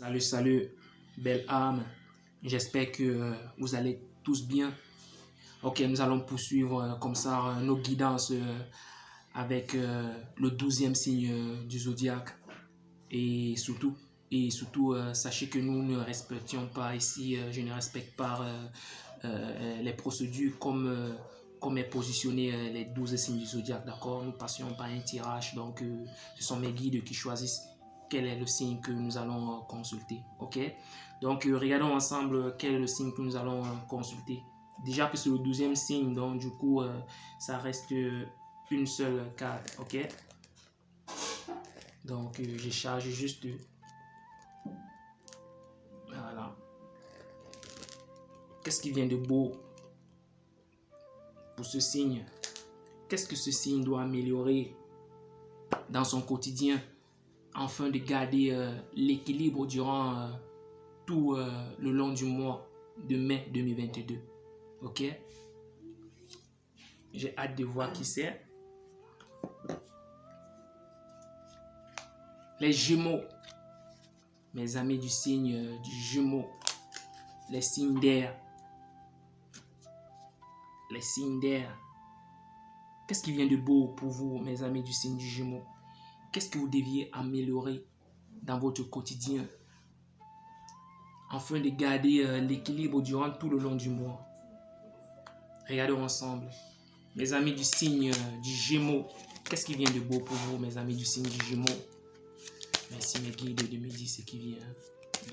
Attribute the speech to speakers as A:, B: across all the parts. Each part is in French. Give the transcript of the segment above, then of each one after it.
A: Salut, salut, belle âme. J'espère que vous allez tous bien. Ok, nous allons poursuivre comme ça nos guidances avec le 12e signe du zodiaque. Et surtout sachez que nous ne respections pas ici, je ne respecte pas les procédures comme est positionné les 12 signes du zodiaque, d'accord? Nous passions par un tirage, donc ce sont mes guides qui choisissent quel est le signe que nous allons consulter, ok? Donc regardons ensemble quel est le signe que nous allons consulter. Déjà que c'est le 12e signe, donc du coup ça reste une seule carte, ok? Donc je charge juste, voilà. Qu'est-ce qui vient de beau pour ce signe? Qu'est-ce que ce signe doit améliorer dans son quotidien afin de garder l'équilibre durant tout le long du mois de mai 2022? Ok? J'ai hâte de voir qui c'est. Les Gémeaux, mes amis du signe du Gémeaux, les signes d'air. Les signes d'air. Qu'est-ce qui vient de beau pour vous, mes amis du signe du Gémeaux? Qu'est-ce que vous deviez améliorer dans votre quotidien afin de garder l'équilibre durant tout le long du mois? Regardons ensemble. Mes amis du signe du Gémeaux, qu'est-ce qui vient de beau pour vous, mes amis du signe du Gémeaux? Merci mes guides de me dire ce qui vient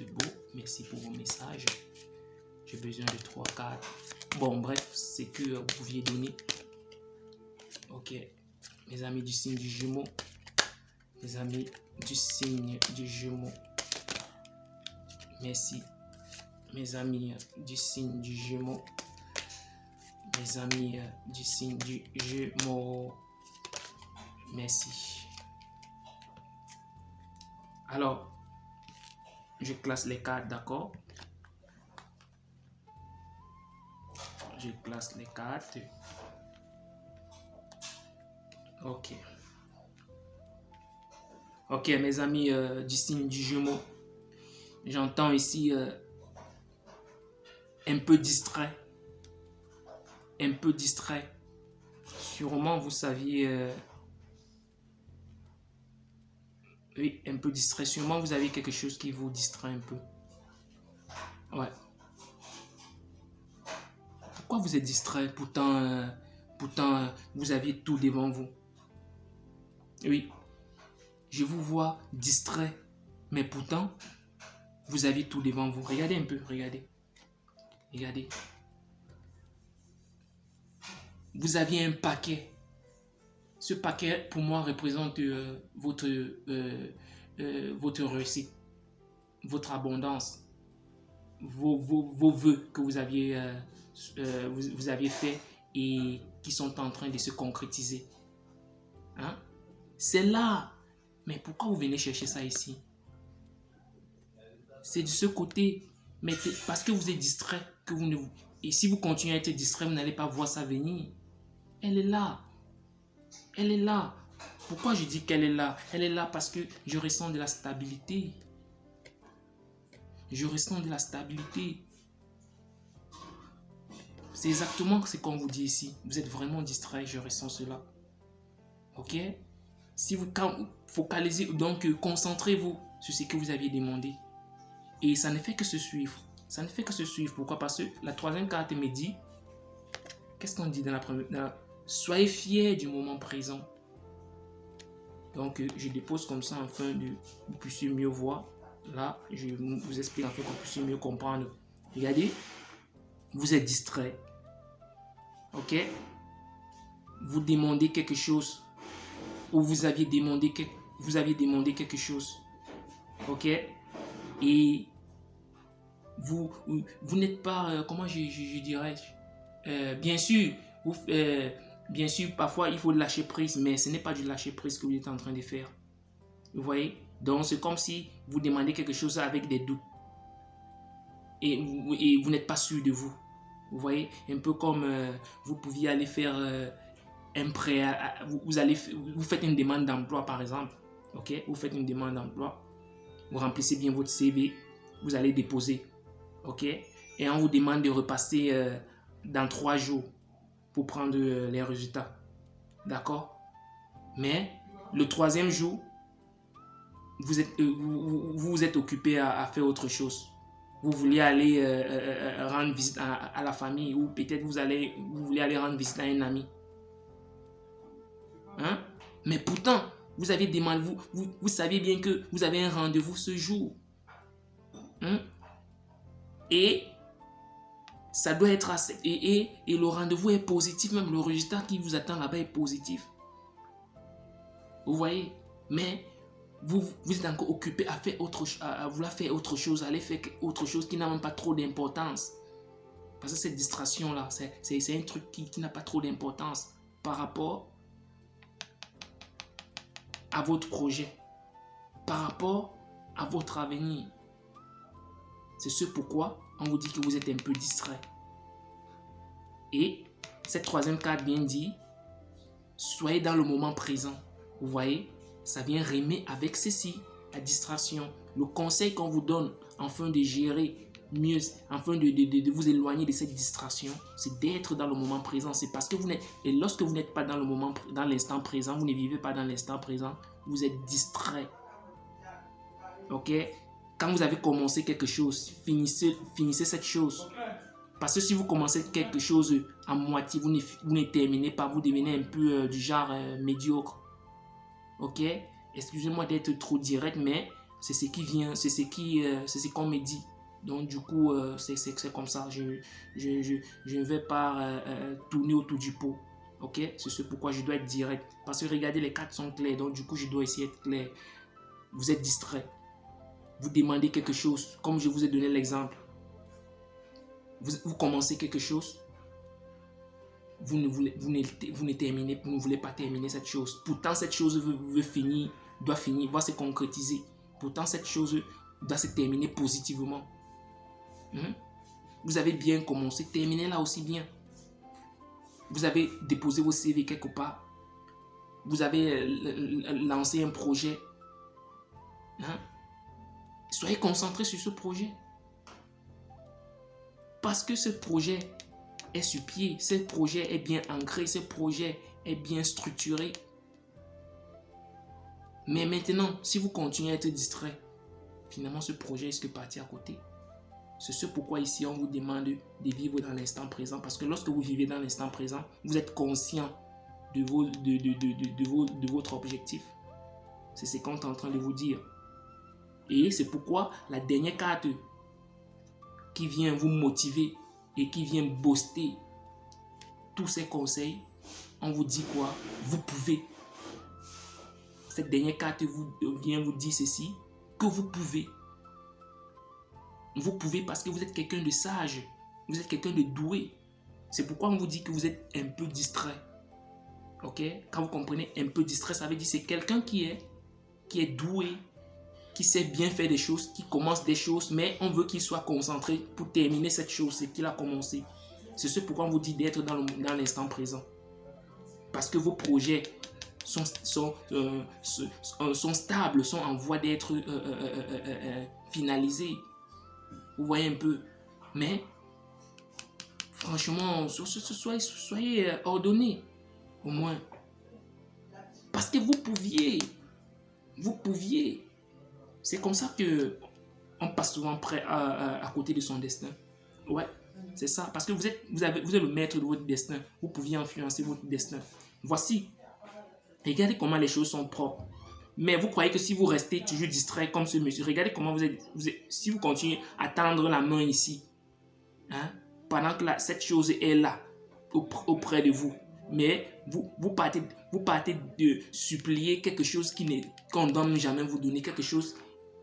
A: de beau. Merci pour vos messages. J'ai besoin de 3 cartes. Bon, bref, c'est que vous pouviez donner. Ok. Mes amis du signe du Gémeaux. Mes amis du signe du Gémeaux. Merci. Mes amis du signe du Gémeaux. Mes amis du signe du Gémeaux. Merci. Alors, je classe les cartes, d'accord? Je classe les cartes. Ok. Ok, mes amis du signe du Gémeaux. J'entends ici un peu distrait. Un peu distrait. Sûrement, vous saviez... oui, un peu distrait. Sûrement, vous avez quelque chose qui vous distrait un peu. Ouais. Pourquoi vous êtes distrait? Pourtant, vous aviez tout devant vous. Oui. Je vous vois distrait. Mais pourtant, vous avez tout devant vous. Regardez un peu. Regardez. Regardez. Vous aviez un paquet. Ce paquet, pour moi, représente votre réussite, votre abondance, vos vœux que vous aviez fait et qui sont en train de se concrétiser. Hein? C'est là. Mais pourquoi vous venez chercher ça ici? C'est de ce côté. Mais parce que vous êtes distrait que vous ne... Et si vous continuez à être distrait, vous n'allez pas voir ça venir. Elle est là. Elle est là. Pourquoi je dis qu'elle est là? Elle est là parce que je ressens de la stabilité. Je ressens de la stabilité. C'est exactement ce qu'on vous dit ici. Vous êtes vraiment distrait, je ressens cela. Ok? Si vous focalisez, donc concentrez-vous sur ce que vous aviez demandé. Et ça ne fait que se suivre. Ça ne fait que se suivre. Pourquoi? Parce que la troisième carte me dit, qu'est-ce qu'on dit dans la première? Soyez fiers du moment présent. Donc, je dépose comme ça afin que vous puissiez mieux voir. Là, je vous explique afin que vous puissiez mieux comprendre. Regardez, vous êtes distrait. Ok? Vous demandez quelque chose. Ou vous aviez demandé quelque chose. Ok? Et vous n'êtes pas, comment je dirais, bien sûr, bien sûr, parfois il faut lâcher prise, mais ce n'est pas du lâcher prise que vous êtes en train de faire. Vous voyez? Donc c'est comme si vous demandez quelque chose avec des doutes. Et vous n'êtes pas sûr de vous. Vous voyez? Un peu comme vous pouviez aller faire un prêt, vous faites une demande d'emploi par exemple. Ok? Vous faites une demande d'emploi. vous remplissez bien votre CV, vous allez déposer. OK? Et on vous demande de repasser dans 3 jours pour prendre les résultats. D'accord? Mais le 3e jour, vous êtes occupé à faire autre chose. Vous voulez aller rendre visite à la famille, ou peut-être vous voulez aller rendre visite à un ami. Hein? Mais pourtant, vous avez demandé, vous savez bien que vous avez un rendez-vous ce jour. Hein? Et ça doit être assez. Et le rendez-vous est positif, même le résultat qui vous attend là-bas est positif. Vous voyez? Mais vous êtes encore occupé à faire à vouloir faire autre chose, à aller faire autre chose qui n'a même pas trop d'importance. Parce que cette distraction-là, c'est un truc qui n'a pas trop d'importance par rapport à votre projet, par rapport à votre avenir. C'est ce pourquoi on vous dit que vous êtes un peu distrait. Et cette 3e carte bien dit, soyez dans le moment présent. Vous voyez, ça vient rimer avec ceci, la distraction. Le conseil qu'on vous donne afin de gérer mieux, afin de vous éloigner de cette distraction, c'est d'être dans le moment présent. C'est parce que et lorsque vous n'êtes pas dans l'instant présent, vous ne vivez pas dans l'instant présent, vous êtes distrait. OK? Quand vous avez commencé quelque chose, finissez cette chose. Parce que si vous commencez quelque chose à moitié, vous ne terminez pas, vous devenez un peu du genre médiocre. OK? Excusez-moi d'être trop direct, mais c'est ce qui vient, c'est ce qu'on me dit. Donc du coup, c'est comme ça. Je ne vais pas tourner autour du pot. OK? C'est ce pourquoi je dois être direct. Parce que regardez, les cartes sont claires. Donc du coup, je dois essayer d'être clair. Vous êtes distrait. Vous demandez quelque chose. Comme je vous ai donné l'exemple. Vous commencez quelque chose. Vous ne voulez pas terminer cette chose. Pourtant, cette chose doit se concrétiser. Pourtant, cette chose doit se terminer positivement. Vous avez bien commencé, terminez-la aussi bien. Vous avez déposé vos CV quelque part. Vous avez lancé un projet. Soyez concentrés sur ce projet. Parce que ce projet est sur pied, ce projet est bien ancré, ce projet est bien structuré. Mais maintenant, si vous continuez à être distrait, finalement ce projet risque de partir à côté. C'est ce pourquoi ici on vous demande de vivre dans l'instant présent. Parce que lorsque vous vivez dans l'instant présent, vous êtes conscient de votre objectif. C'est ce qu'on est en train de vous dire. Et c'est pourquoi la dernière carte qui vient vous motiver et qui vient booster tous ces conseils, on vous dit quoi? Vous pouvez. Cette dernière carte vient vous dire ceci, que vous pouvez. Vous pouvez parce que vous êtes quelqu'un de sage, vous êtes quelqu'un de doué. C'est pourquoi on vous dit que vous êtes un peu distrait. Ok? Quand vous comprenez un peu distrait, ça veut dire que c'est quelqu'un qui est doué, qui sait bien faire des choses, qui commence des choses, mais on veut qu'il soit concentré pour terminer cette chose, c'est qu'il a commencé. C'est ce pourquoi on vous dit d'être dans l'instant présent. Parce que vos projets sont stables, sont en voie d'être finalisés. Vous voyez un peu. Mais, franchement, soyez ordonnés, au moins. Parce que vous pouviez. C'est comme ça que on passe souvent à côté de son destin. Ouais, c'est ça. Parce que vous êtes le maître de votre destin. Vous pouviez influencer votre destin. Voici. Regardez comment les choses sont propres. Mais vous croyez que si vous restez toujours distrait comme ce monsieur, regardez comment vous êtes si vous continuez à tendre la main ici, pendant que cette chose est là, auprès de vous. Mais vous partez de supplier quelque chose qu'on ne donne jamais vous donner, quelque chose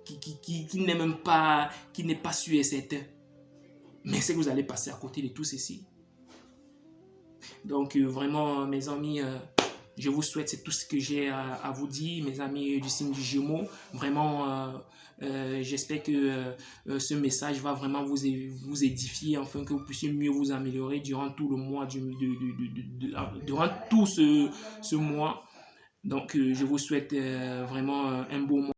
A: qui n'est même pas, qui n'est pas sûr et certain. Mais c'est que vous allez passer à côté de tout ceci. Donc vraiment, mes amis, je vous souhaite, c'est tout ce que j'ai à vous dire, mes amis du signe du Gémeaux. Vraiment, j'espère que ce message va vraiment vous édifier, afin que vous puissiez mieux vous améliorer durant tout le mois, durant tout ce mois. Donc, je vous souhaite vraiment un beau mois.